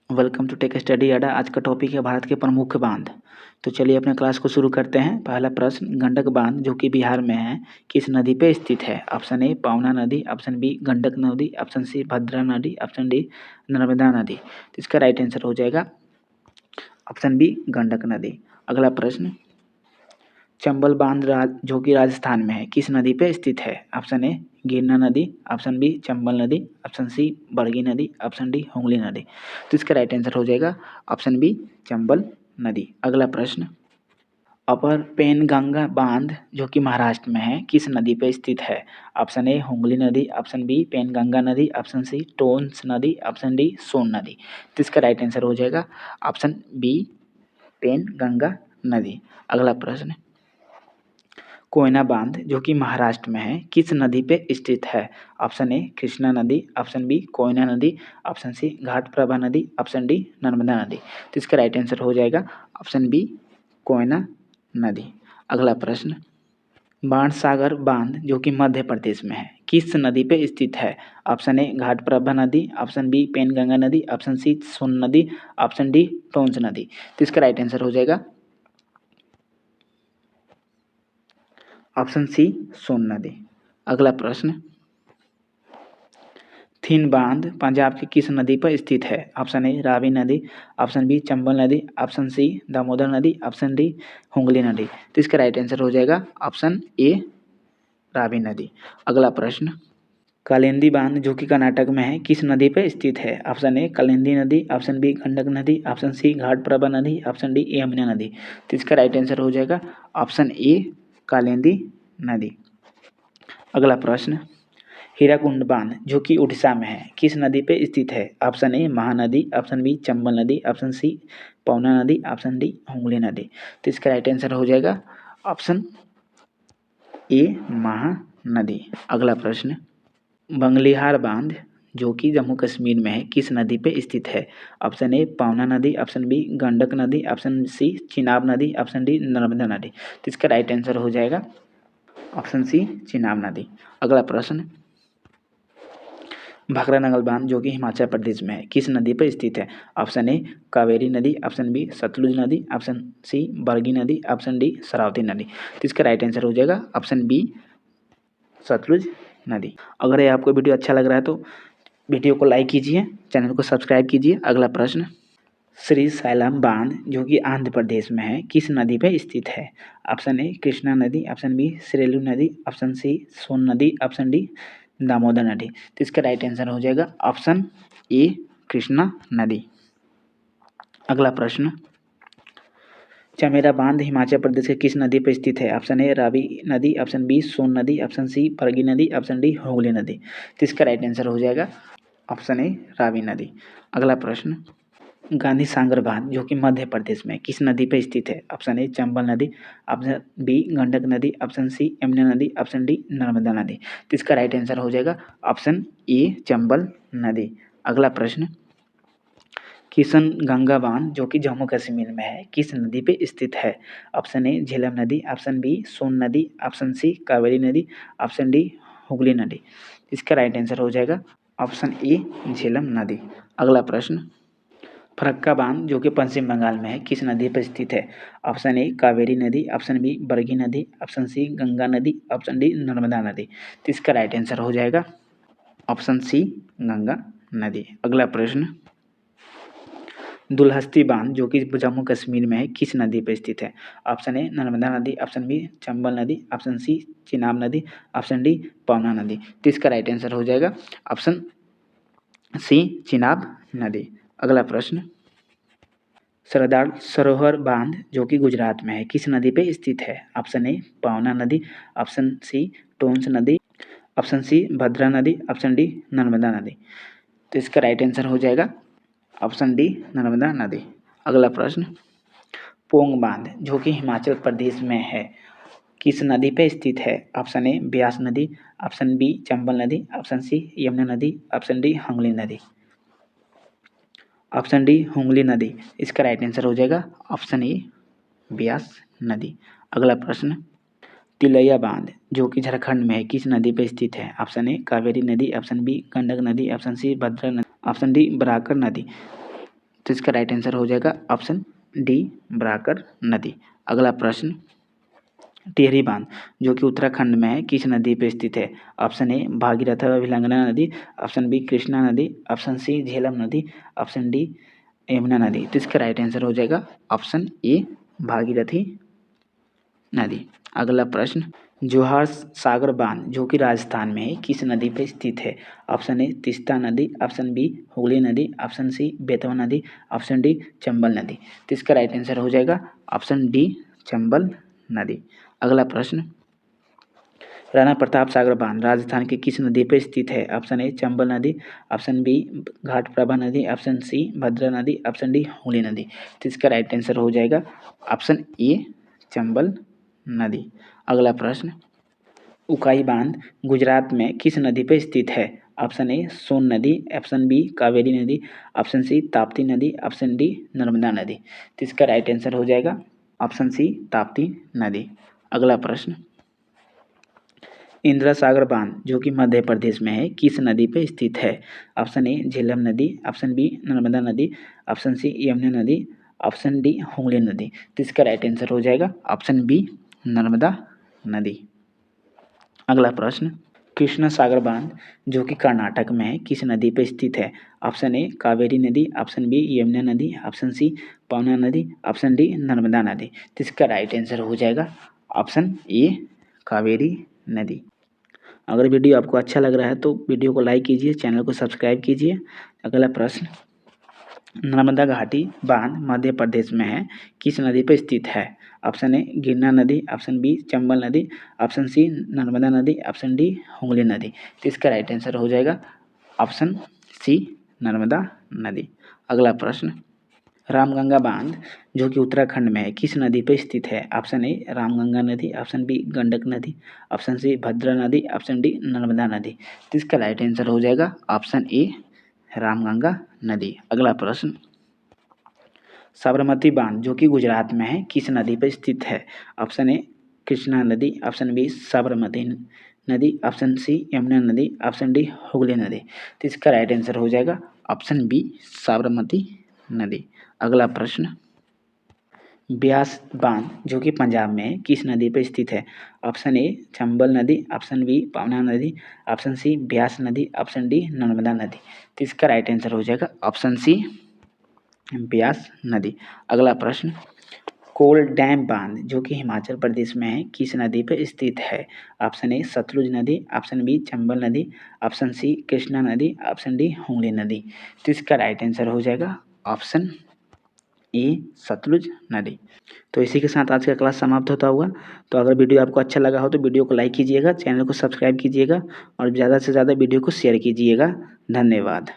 Welcome to tech study अड्डा। आज का टॉपिक है भारत के प्रमुख बांध। तो चलिए अपने क्लास को शुरू करते हैं। पहला प्रश्न, गंडक बांध जो कि बिहार में है किस नदी पे स्थित है? ऑप्शन ए पावना नदी, ऑप्शन बी गंडक नदी, ऑप्शन सी भद्रा नदी, ऑप्शन डी नर्मदा नदी। तो इसका राइट आंसर हो जाएगा ऑप्शन बी गंडक नदी। अगला प्रश्न, चंबल बांध जो कि राजस्थान में है किस नदी पे स्थित है? ऑप्शन ए गिरना नदी, ऑप्शन बी चंबल नदी, ऑप्शन सी बरगी नदी, ऑप्शन डी हुगली नदी। तो इसका राइट आंसर हो जाएगा ऑप्शन बी चंबल नदी। अगला प्रश्न, अपर पेनगंगा बांध जो कि महाराष्ट्र में है किस नदी पे स्थित है? ऑप्शन ए हुगली नदी, ऑप्शन बी पेनगंगा नदी, ऑप्शन सी टोन्स नदी, ऑप्शन डी सोन नदी। तो इसका राइट आंसर हो जाएगा ऑप्शन बी पेनगंगा नदी। अगला प्रश्न, कोयना बांध जो कि महाराष्ट्र में है किस नदी पे स्थित है? ऑप्शन ए कृष्णा नदी, ऑप्शन बी कोयना नदी, ऑप्शन सी घाटप्रभा नदी, ऑप्शन डी नर्मदा नदी। तो इसका राइट आंसर हो जाएगा ऑप्शन बी कोयना नदी। अगला प्रश्न, बाणसागर बांध जो कि मध्य प्रदेश में है किस नदी पे स्थित है? ऑप्शन ए घाटप्रभा नदी, ऑप्शन बी पेनगंगा नदी, ऑप्शन सी सोन नदी, ऑप्शन डी टोंस नदी। तो इसका राइट आंसर हो जाएगा ऑप्शन सी सोन नदी। अगला प्रश्न, थिन बांध पंजाब की किस नदी पर स्थित है? ऑप्शन ए रावी नदी, ऑप्शन बी चंबल नदी, ऑप्शन सी दामोदर नदी, ऑप्शन डी हुगली नदी। तो इसका राइट आंसर हो जाएगा ऑप्शन ए रावी नदी। अगला प्रश्न, कालिंदी बांध जो कि कर्नाटक में है किस नदी पर स्थित है? ऑप्शन ए कालिंदी नदी, ऑप्शन बी गंडक नदी, ऑप्शन सी घाटप्रभा नदी, ऑप्शन डी यमुना नदी। तो इसका राइट आंसर हो जाएगा ऑप्शन ए कालिंदी नदी। अगला प्रश्न, हीराकुंड बांध जो कि उड़ीसा में है किस नदी पे स्थित है? Option A Mahanadi, option B Chambal नदी, ऑप्शन सी पवना नदी, ऑप्शन डी हुगली नदी। तो इसका राइट आंसर हो जाएगा ऑप्शन ए महानदी। अगला प्रश्न, बंगलिहार बांध जो कि जम्मू कश्मीर में है किस नदी पे स्थित है? ऑप्शन ए पवना नदी, ऑप्शन बी गंडक नदी, ऑप्शन सी चिनाब नदी, ऑप्शन डी नर्मदा नदी। तो इसका राइट आंसर हो जाएगा ऑप्शन सी चिनाब नदी। अगला प्रश्न, भाखड़ा नंगल बांध जो कि हिमाचल प्रदेश में है किस नदी पर स्थित है? ऑप्शन ए कावेरी नदी, ऑप्शन बी सतलुज नदी, ऑप्शन सी बरगी नदी, ऑप्शन डी शरावती नदी। तो इसका राइट आंसर हो जाएगा ऑप्शन बी सतलुज नदी। अगर ये आपको वीडियो अच्छा लग रहा है तो वीडियो को लाइक कीजिए, चैनल को सब्सक्राइब कीजिए। अगला प्रश्न, श्री सैलम बांध जो कि आंध्र प्रदेश में है किस नदी पर स्थित है? ऑप्शन ए कृष्णा नदी, ऑप्शन बी सरेलू नदी, ऑप्शन सी सोन नदी, ऑप्शन डी दामोदर नदी। तो इसका राइट आंसर हो जाएगा ऑप्शन ए कृष्णा नदी। अगला प्रश्न, चमेरा बांध हिमाचल प्रदेश के किस नदी पर स्थित है? ऑप्शन ए रावी नदी, ऑप्शन बी सोन नदी, ऑप्शन सी बरगी नदी, ऑप्शन डी हुगली नदी। तो इसका राइट आंसर हो जाएगा ऑप्शन ए रावी नदी। अगला प्रश्न, गांधी सागर बांध जो कि मध्य प्रदेश में किस नदी पर स्थित है? ऑप्शन ए चंबल नदी, ऑप्शन बी गंडक नदी, ऑप्शन सी यमुना नदी, ऑप्शन डी नर्मदा नदी। तो इसका राइट आंसर हो जाएगा ऑप्शन ए चंबल नदी। अगला प्रश्न, किशन गंगा बांध जो कि जम्मू कश्मीर में है किस नदी पे स्थित है? ऑप्शन ए झेलम नदी, ऑप्शन बी सोन नदी, ऑप्शन सी कावेरी नदी, ऑप्शन डी हुगली नदी। इसका राइट आंसर हो जाएगा ऑप्शन ए झेलम नदी। अगला प्रश्न, फरक्का बांध जो कि पश्चिम बंगाल में है किस नदी पर स्थित है? ऑप्शन ए कावेरी नदी, ऑप्शन बी बरगी नदी, ऑप्शन सी गंगा नदी, ऑप्शन डी नर्मदा नदी। तो इसका राइट आंसर हो जाएगा ऑप्शन सी गंगा नदी। अगला प्रश्न, दुलहस्ती बांध जो कि जम्मू कश्मीर में है किस नदी पर स्थित है? ऑप्शन ए नर्मदा नदी, ऑप्शन बी चंबल नदी, ऑप्शन सी चिनाब नदी, ऑप्शन डी पवना नदी। तो इसका राइट आंसर हो जाएगा ऑप्शन सी चिनाब नदी। अगला प्रश्न, सरदार सरोवर बांध जो कि गुजरात में है किस नदी पे स्थित है? ऑप्शन ए पवना नदी, ऑप्शन सी टोंस नदी, ऑप्शन सी भद्रा नदी, ऑप्शन डी नर्मदा नदी। तो इसका राइट आंसर हो जाएगा ऑप्शन डी नर्मदा नदी। अगला प्रश्न, पोंग बांध जो कि हिमाचल प्रदेश में है किस नदी पे स्थित है? ऑप्शन ए ब्यास नदी, ऑप्शन बी चंबल नदी, ऑप्शन सी यमुना नदी, ऑप्शन डी हुगली नदी। ऑप्शन डी हुगली नदी। इसका राइट आंसर हो जाएगा ऑप्शन ए ब्यास नदी। अगला प्रश्न, तिलैया बांध जो कि झारखंड में है किस नदी पर स्थित है? ऑप्शन ए कावेरी नदी, ऑप्शन बी गंडक नदी, ऑप्शन सी भद्रा नदी, ऑप्शन डी बराकर नदी। तो इसका राइट आंसर हो जाएगा ऑप्शन डी बराकर नदी। अगला प्रश्न, टिहरी बांध जो कि उत्तराखंड में है किस नदी पर स्थित है? ऑप्शन ए भागीरथ विलंगना नदी, ऑप्शन बी कृष्णा नदी, ऑप्शन सी झेलम नदी, ऑप्शन डी यमुना नदी। तो इसका राइट आंसर हो जाएगा ऑप्शन ए भागीरथी नदी। अगला प्रश्न, जोहार सागर बांध जो कि राजस्थान में है किस नदी पर स्थित है? ऑप्शन ए तीस्ता नदी, ऑप्शन बी हुगली नदी, ऑप्शन सी बेतवा नदी, ऑप्शन डी चंबल नदी। तो इसका राइट आंसर हो जाएगा ऑप्शन डी चंबल नदी। अगला प्रश्न, राणा प्रताप सागर बांध राजस्थान के किस नदी पर स्थित है? ऑप्शन ए चंबल नदी, ऑप्शन बी घाटप्रभा नदी, ऑप्शन सी भद्रा नदी, ऑप्शन डी हुगली नदी। तो इसका राइट आंसर हो जाएगा ऑप्शन ए चंबल नदी। अगला प्रश्न, उकाई बांध गुजरात में किस नदी पर स्थित है? ऑप्शन ए सोन नदी, ऑप्शन बी कावेरी नदी, ऑप्शन सी ताप्ती नदी, ऑप्शन डी नर्मदा नदी। तो इसका राइट आंसर हो जाएगा ऑप्शन सी ताप्ती नदी। अगला प्रश्न, इंदिरा सागर बांध जो कि मध्य प्रदेश में है किस नदी पर स्थित है? ऑप्शन ए झेलम नदी, ऑप्शन बी नर्मदा नदी, ऑप्शन सी यमुना नदी, ऑप्शन डी हुगली नदी। तो इसका राइट आंसर हो जाएगा ऑप्शन बी नर्मदा नदी। अगला प्रश्न, कृष्ण सागर बांध जो कि कर्नाटक में है किस नदी पर स्थित है? ऑप्शन ए कावेरी नदी, ऑप्शन बी यमुना नदी, ऑप्शन सी पवना नदी, ऑप्शन डी नर्मदा नदी। तो इसका राइट आंसर हो जाएगा ऑप्शन ए कावेरी नदी। अगर वीडियो आपको अच्छा लग रहा है तो वीडियो को लाइक कीजिए, चैनल को सब्सक्राइब कीजिए। अगला प्रश्न, नर्मदा घाटी बांध मध्य प्रदेश में है किस नदी पर स्थित है? ऑप्शन ए गिरना नदी, ऑप्शन बी चंबल नदी, ऑप्शन सी नर्मदा नदी, ऑप्शन डी हुगली नदी। तो इसका राइट आंसर हो जाएगा ऑप्शन सी नर्मदा नदी। अगला प्रश्न, रामगंगा बांध जो कि उत्तराखंड में है किस नदी पर स्थित है? ऑप्शन ए रामगंगा नदी, ऑप्शन बी गंडक नदी, ऑप्शन सी भद्रा नदी, ऑप्शन डी नर्मदा नदी। तो इसका राइट आंसर हो जाएगा ऑप्शन ए रामगंगा नदी। अगला प्रश्न, साबरमती बांध जो कि गुजरात में है किस नदी पर स्थित है? ऑप्शन ए कृष्णा नदी, ऑप्शन बी साबरमती नदी, ऑप्शन सी यमुना नदी, ऑप्शन डी हुगली नदी। तो इसका राइट आंसर हो जाएगा ऑप्शन बी साबरमती नदी। अगला प्रश्न, ब्यास बांध जो कि पंजाब में है किस नदी पर स्थित है? ऑप्शन ए चंबल नदी, ऑप्शन बी पवना नदी, ऑप्शन सी ब्यास नदी, ऑप्शन डी नर्मदा नदी। तो इसका राइट आंसर हो जाएगा ऑप्शन सी ब्यास नदी। अगला प्रश्न, कोल डैम बांध जो कि हिमाचल प्रदेश में है किस नदी पर स्थित है? ऑप्शन ए सतलुज नदी, ऑप्शन बी चंबल नदी, ऑप्शन सी कृष्णा नदी, ऑप्शन डी हुगली नदी। तो इसका राइट आंसर हो जाएगा ऑप्शन ए सतलुज नदी। तो इसी के साथ आज का क्लास समाप्त होता हुआ। तो अगर वीडियो आपको अच्छा लगा हो तो वीडियो को लाइक कीजिएगा, चैनल को सब्सक्राइब कीजिएगा और ज़्यादा से ज़्यादा वीडियो को शेयर कीजिएगा। धन्यवाद।